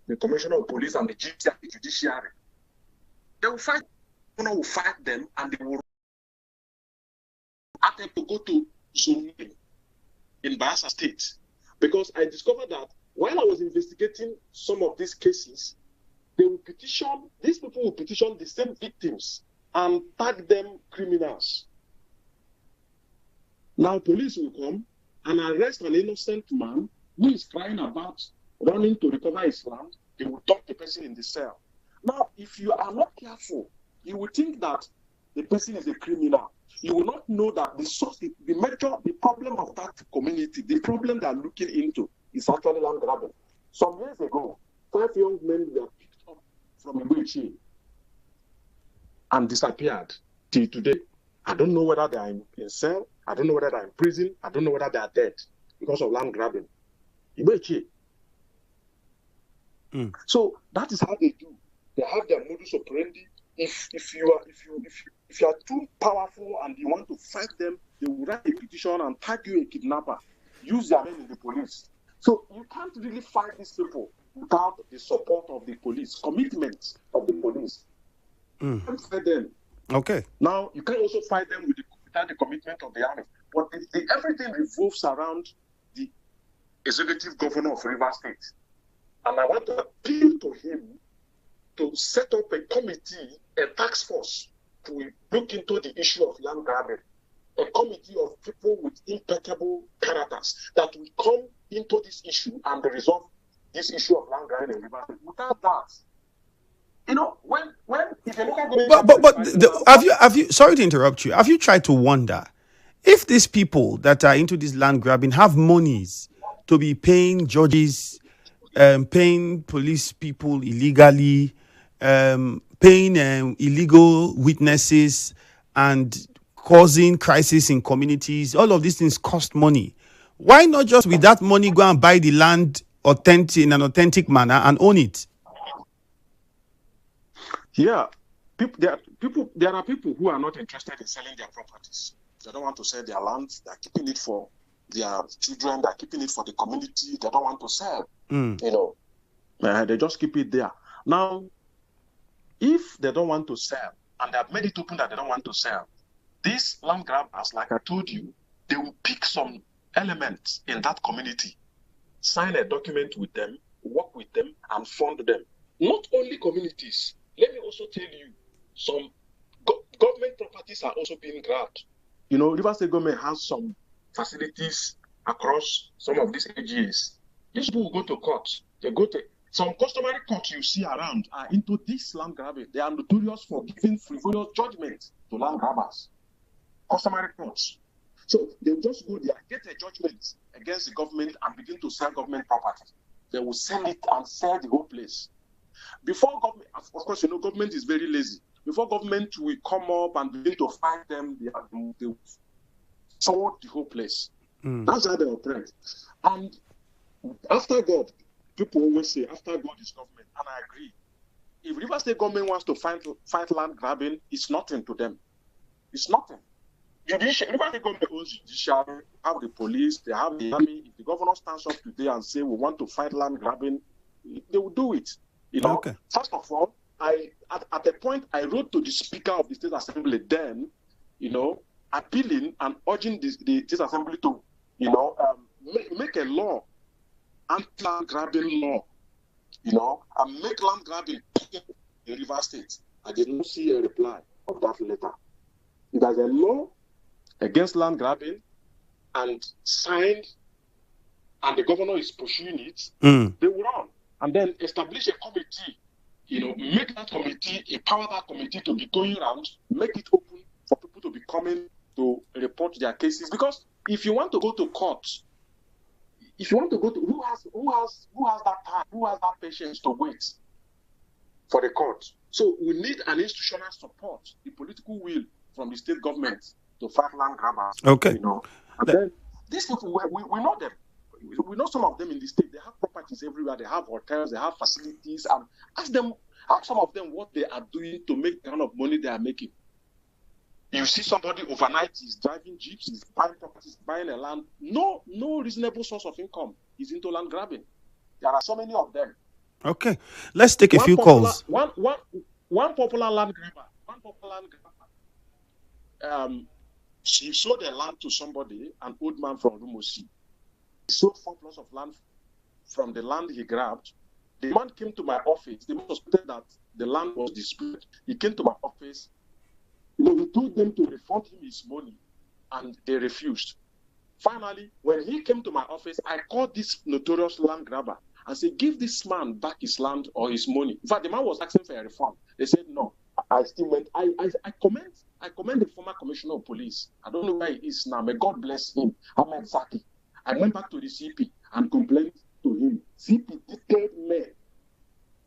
the commissioner of police, and the judiciary. They will fight. The governor will fight them, and they will attempt to go to Zone in Bayelsa State. Because I discovered that while I was investigating some of these cases, these people will petition the same victims and tag them criminals. Now police will come and arrest an innocent man who is crying about running to recover his land. They will dump the person in the cell. Now, if you are not careful, you will think that the person is a criminal. You will not know that the problem of that community, the problem they are looking into is actually land grabbing. Some years ago, 5 young men were picked up from Ifiemi and disappeared till today. I don't know whether they are in cell. I don't know whether they are in prison. I don't know whether they are dead because of land grabbing. Ifiemi. So that is how they do. They have their modus operandi. If you are too powerful and you want to fight them, they will write a petition and tag you a kidnapper. Use their men in the police. So you can't really fight these people without the support of the police, commitment of the police. You can't fight them. Okay. Now you can also fight them without the commitment of the army. But everything revolves around the executive governor of Rivers State. And I want to appeal to him to set up a committee, a task force, to look into the issue of land grabbing. A committee of people with impeccable characters that will come into this issue and resolve this issue of land grabbing in Rivers State. Without that, you know, when if you look at have you? Sorry to interrupt you. Have you tried to wonder if these people that are into this land grabbing have monies to be paying judges, paying police people illegally, paying illegal witnesses, and causing crisis in communities? All of these things cost money. Why not just with that money go and buy the land in an authentic manner and own it? Yeah, there are people who are not interested in selling their properties. They don't want to sell their land. They're keeping it for their children. They're keeping it for the community. They don't want to sell. You know, they just keep it there. Now, if they don't want to sell, and they have made it open that they don't want to sell, these land grabbers, like I told you, they will pick some elements in that community, sign a document with them, work with them, and fund them. Not only communities. Let me also tell you, some government properties are also being grabbed. You know, Rivers State government has some facilities across some of these AGAs. These people will go to court. They go to some customary courts you see around are into this land grabbing. They are notorious for giving frivolous judgments to land grabbers. Customary courts. So they will just go there, get a judgment against the government, and begin to sell government property. They will sell it and sell the whole place. Before government, of course, you know, government is very lazy. Before government will come up and begin to fight them, they sold the whole place. That's how they operate. And after God, people always say, after God is government, and I agree. If Rivers State government wants to fight land grabbing, it's nothing to them. It's nothing. Rivers State government owns judiciary, have the police, they have the army. If the governor stands up today and say we want to fight land grabbing, they will do it. You know, First of all, at a point I wrote to the Speaker of the State Assembly then, you know, appealing and urging the State Assembly to, you know, make a law, anti-land grabbing law, you know, and make land grabbing in Rivers State. I did not see a reply of that letter. If there's a law against land grabbing and signed, and the governor is pursuing it, they will run. And then establish a committee, you know, make that committee, empower that committee to be going around, make it open for people to be coming to report their cases. Because if you want to go to court, if you want to go to, who has that time, who has that patience to wait for the court? So we need an institutional support, the political will from the state government to fight land grabbers. Okay. You know, and then these people, we know them. We know some of them in the state. They have properties everywhere. They have hotels. They have facilities. And ask some of them what they are doing to make the kind of money they are making. You see somebody overnight is driving jeeps, is buying properties, buying a land. No reasonable source of income is into land grabbing. There are so many of them. Okay, let's take a One few popular calls. one popular land grabber. One popular land grabber. She sold a land to somebody, an old man from Rumusi. He sold 4 plots of land from the land he grabbed. The man came to my office. The man suspected that the land was disputed. He came to my office. He told them to refund him his money, and they refused. Finally, when he came to my office, I called this notorious land grabber and said, give this man back his land or his money. In fact, the man was asking for a refund. They said no. I still went. I commend the former commissioner of police. I don't know where he is now. May God bless him. Ahmed Saki. I went back to the CP and complained to him. CP detailed me.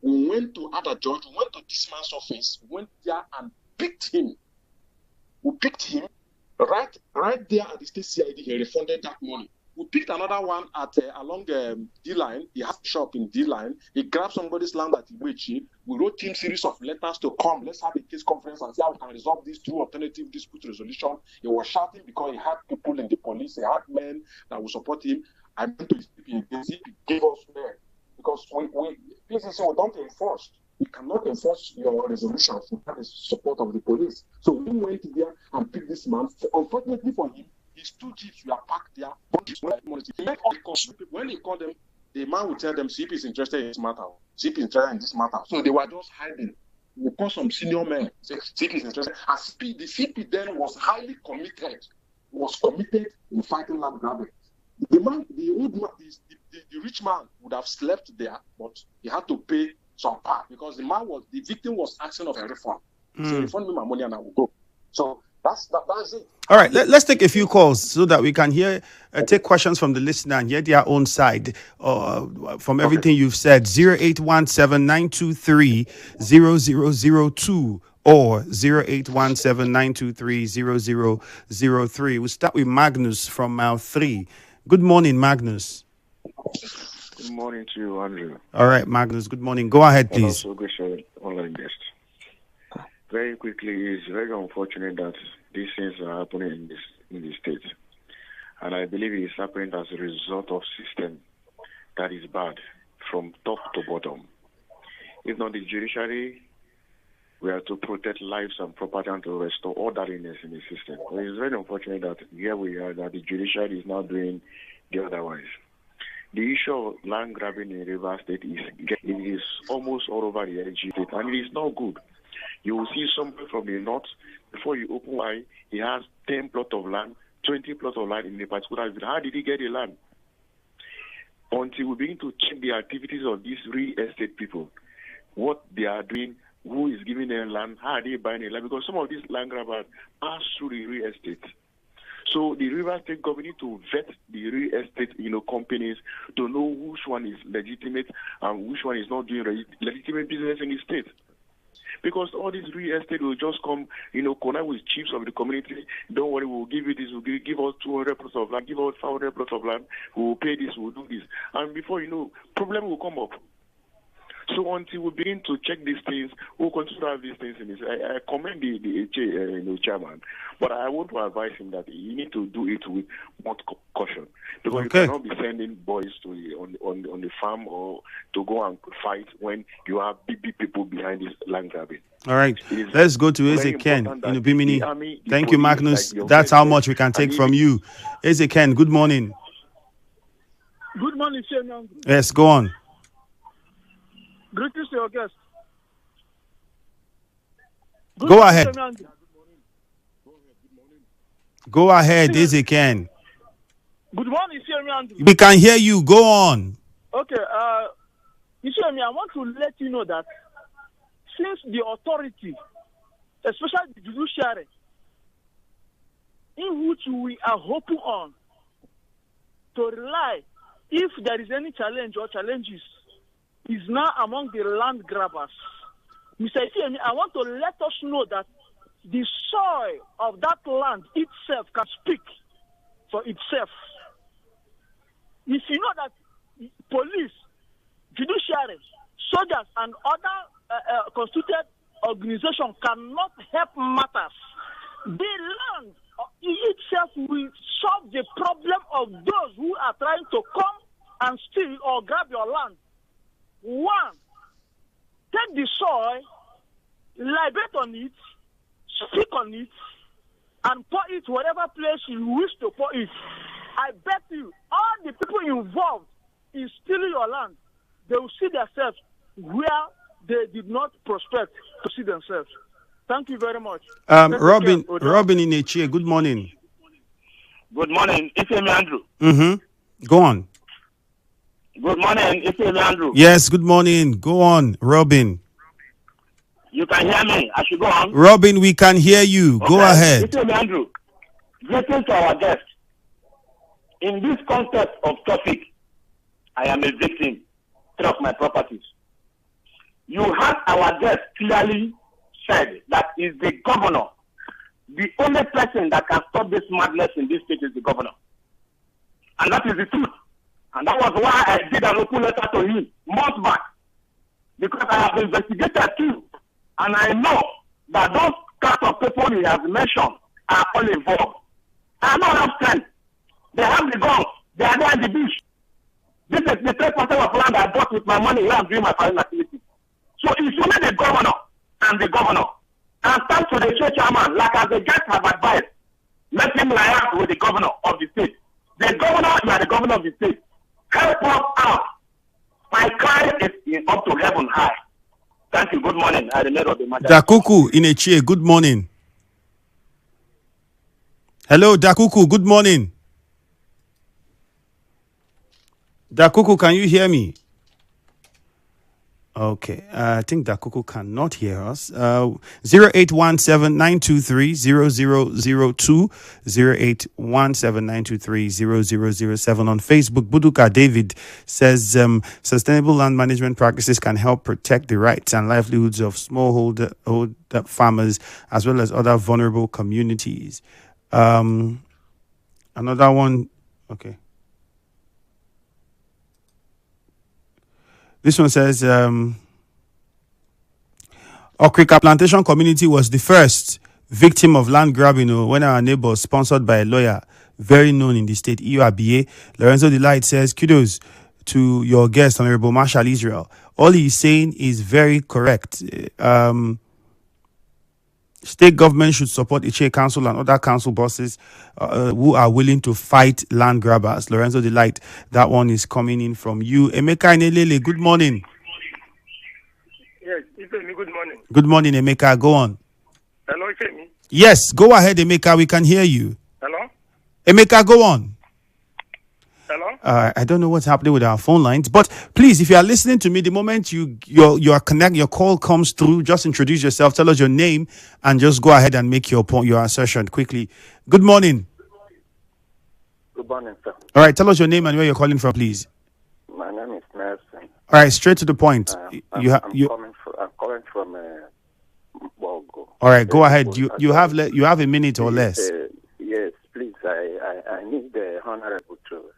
We went to other judge. We went to this man's office. We went there and picked him. We picked him. Right there at the state CID, he refunded that money. We picked another one at along D-line. He has a shop in D-line. He grabbed somebody's land at Iwechi. We wrote him series of letters to come. Let's have a case conference and see how we can resolve this through alternative dispute resolution. He was shouting because he had people in the police. He had men that would support him. I went to his CP. The CP gave us where because PCC we don't enforce. You cannot enforce your resolutions without the support of the police. So we went there and picked this man. Unfortunately for him, his 2 jeeps were parked there. When he called them, the man would tell them, CP is interested in this matter. CP is interested in this matter. So they were just hiding. We called some senior men, say, CP is interested. The CP then was highly committed. Was committed in fighting land grabbing. The rich man would have slept there, but he had to pay some part because the victim was asking of a refund. So refund me my money and I will go. So that's it. All right, let's take a few calls so that we can take questions from the listener and hear their own side from everything you've said. 0817-923-0002 or 0817-923-0003. We'll start with Magnus from Mile 3. Good morning, Magnus. Good morning to you, Andrew. All right, Magnus, good morning. Go ahead, please. And also, good online guest. Very quickly, it's very unfortunate that these things are happening in the state. And I believe it's happening as a result of system that is bad from top to bottom. If not the judiciary, we have to protect lives and property and to restore orderliness in the system. So it's very unfortunate that here we are, that the judiciary is now doing the otherwise. The issue of land grabbing in River State is almost all over the LG state, and it is not good. You will see somebody from the north, before you open eye, he has 10 plots of land, 20 plots of land in a particular field. How did he get the land? Until we begin to check the activities of these real estate people, what they are doing, who is giving them land, how are they buying the land? Because some of these land grabbers pass through the real estate. So the River State government need to vet the real estate, companies to know which one is legitimate and which one is not doing legitimate business in the state. Because all this real estate will just come, connect with chiefs of the community. Don't worry, we'll give you this, we'll give us 200 plots of land, give us 500 plots of land, we'll pay this, we'll do this. And before you know, problem will come up. So until we begin to check these things, we'll continue to have these things in this. I commend the chairman, but I want to advise him that he need to do it with more caution, because you cannot be sending boys on the farm or to go and fight when you have big people behind this land grabbing. All right, let's go to Eze-Ken in Ubimini. Thank you, Magnus. That's how much we can take from you. Eze-Ken, good morning. Good morning, Chairman. Yes, go on. Greetings to your guest. Go ahead. Go ahead, Eze-Ken. Good morning, Chairman. We can hear you. Go on. Okay. Ifiemi, I want to let you know that since the authority, especially the judiciary, in which we are hoping on to rely if there is any challenge or challenges, is now among the land grabbers. Mr. Ifiemi, I want to let us know that the soil of that land itself can speak for itself. If you know that police, judiciary, soldiers, and other constituted organizations cannot help matters, the land itself will solve the problem of those who are trying to come and steal or grab your land. One, take the soil, libate on it, speak on it, and pour it whatever place you wish to pour it. I bet you, all the people involved in stealing your land, they will see themselves where they did not prospect to see themselves. Thank you very much. Robin in Echie, good morning. Good morning, Ifiemi Andrew. Go on. Good morning, Ifiemi Andrew. Yes, good morning. Go on, Robin. You can hear me. I should go on. Robin, we can hear you. Okay. Go ahead. Ifiemi Andrew, greetings to our guest. In this context of topic, I am a victim of my properties. You had our guest clearly said that is the governor. The only person that can stop this madness in this state is the governor. And that is the truth. And that was why I did an open letter to him months back. Because I have investigated too. And I know that those kinds of people he has mentioned are all involved. I don't have strength. They have the guns. They are there in the bush. This is the 3% of land I bought with my money here I'm doing my farming activity. So it's only the governor and the governor. And thanks to the state chairman, like as the guests have advised, let him lie out with the governor of the state. The governor, you are the governor of the state. Help us out. My cry is up to heaven high. Thank you. Good morning. I remember the matter. Dakuku in Echie, good morning. Hello, Dakuku, good morning. Dakuku, can you hear me? Okay, I think Dakuku cannot hear us. 0817-923-0002, 0817-923-0007 on Facebook. Buduka David says sustainable land management practices can help protect the rights and livelihoods of smallholder farmers as well as other vulnerable communities. Another one, okay. This one says, Okrika Plantation community was the first victim of land grabbing when our neighbors, sponsored by a lawyer, very known in the state, EUABA. Lorenzo Delight says, kudos to your guest, Honorable Marshal Isreal. All he's saying is very correct. State government should support Iche Council and other council bosses who are willing to fight land grabbers. Lorenzo Delight, that one is coming in from you. Emeka Inelele, good morning. Yes, Ifemi, good morning. Good morning, Emeka. Go on. Hello, Ifemi. Yes, go ahead, Emeka. We can hear you. Hello? Emeka, go on. Hello? I don't know what's happening with our phone lines, but please, if you are listening to me, the moment your call comes through, just introduce yourself, tell us your name, and just go ahead and make your point, your assertion quickly. Good morning. Good morning, sir. All right, tell us your name and where you're calling from, please. My name is Nelson. All right, straight to the point. I'm calling from Bogo. All right, go ahead. You have a minute or less. Yes, please. I need the honorable to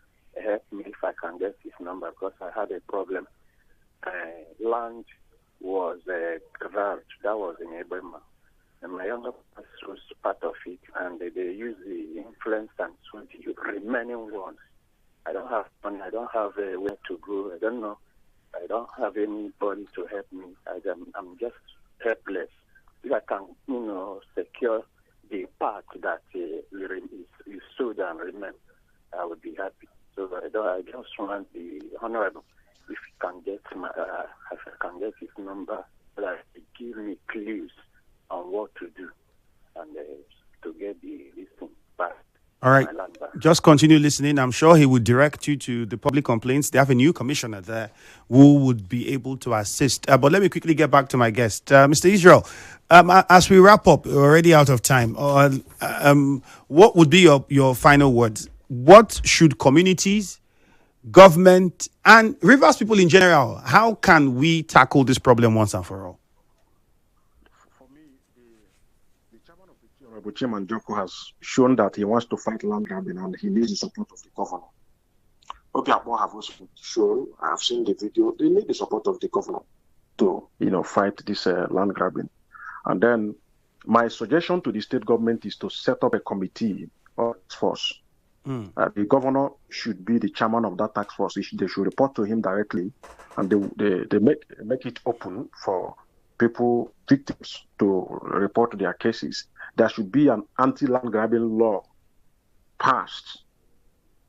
help me if I can get his number because I had a problem. Land was grabbed. That was in Ebema. And my younger pastor was part of it, and they use the influence and so the remaining ones. I don't have money. I don't have where to go. I don't know. I don't have anybody to help me. I'm just helpless. If I can, secure the part that is sold and remain, I would be happy. So I just want the honorable, if you can get his number, that give me clues on what to do and to get this thing back. All right, just continue listening. I'm sure he would direct you to the public complaints. They have a new commissioner there who would be able to assist. But let me quickly get back to my guest, Mr. Isreal. As we wrap up, we're already out of time. What would be your final words? What should communities, government, and Rivers people in general, how can we tackle this problem once and for all? For me, the chairman of the Honorable Chairman Joko has shown that he wants to fight land grabbing and he needs the support of the governor. Obiakpo have also shown, I have seen the video, they need the support of the governor to, fight this land grabbing. And then my suggestion to the state government is to set up a committee or task force. The governor should be the chairman of that task force. They should report to him directly, and they make it open for victims to report their cases. There should be an anti-land grabbing law passed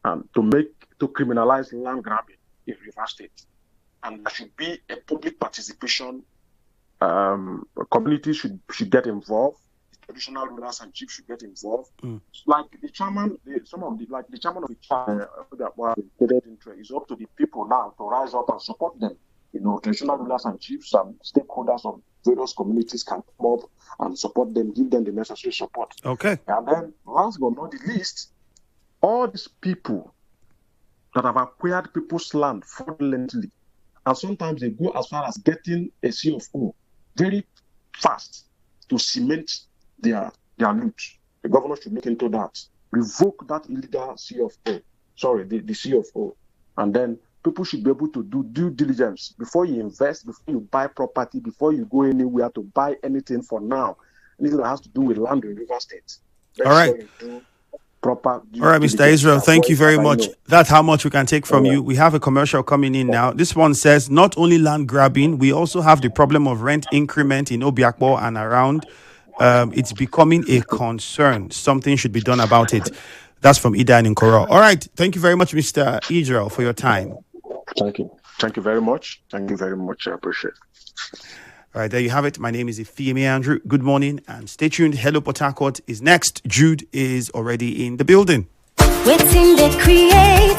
to criminalize land grabbing in Rivers State. And there should be a public participation. Communities should get involved. Traditional rulers and chiefs should get involved. Like the chairman, the chairman of the it's up to the people now to rise up and support them. Traditional rulers and chiefs and stakeholders of various communities can come up and support them, give them the necessary support. Okay. And then, last but not the least, all these people that have acquired people's land fraudulently, and sometimes they go as far as getting a CFO very fast to cement their loot. The governor should look into that. Revoke that illegal CFO. Sorry, the CFO. And then people should be able to do due diligence before you invest, before you buy property, before you go anywhere to buy anything for now. Anything that has to do with land in River State. All right. Proper due All right, Mr. diligence. Israel, thank you very much. Know. That's how much we can take from you. We have a commercial coming in now. This one says, not only land grabbing, we also have the problem of rent increment in Obiakpo and around. It's becoming a concern. Something should be done about it. That's from Ida in Nkoro. All right. Thank you very much, Mr. Israel, for your time. Thank you. Thank you very much. Thank you very much. I appreciate it. All right, there you have it. My name is Ifiemi Andrew. Good morning and stay tuned. Hello Port Harcourt is next. Jude is already in the building. Waiting they create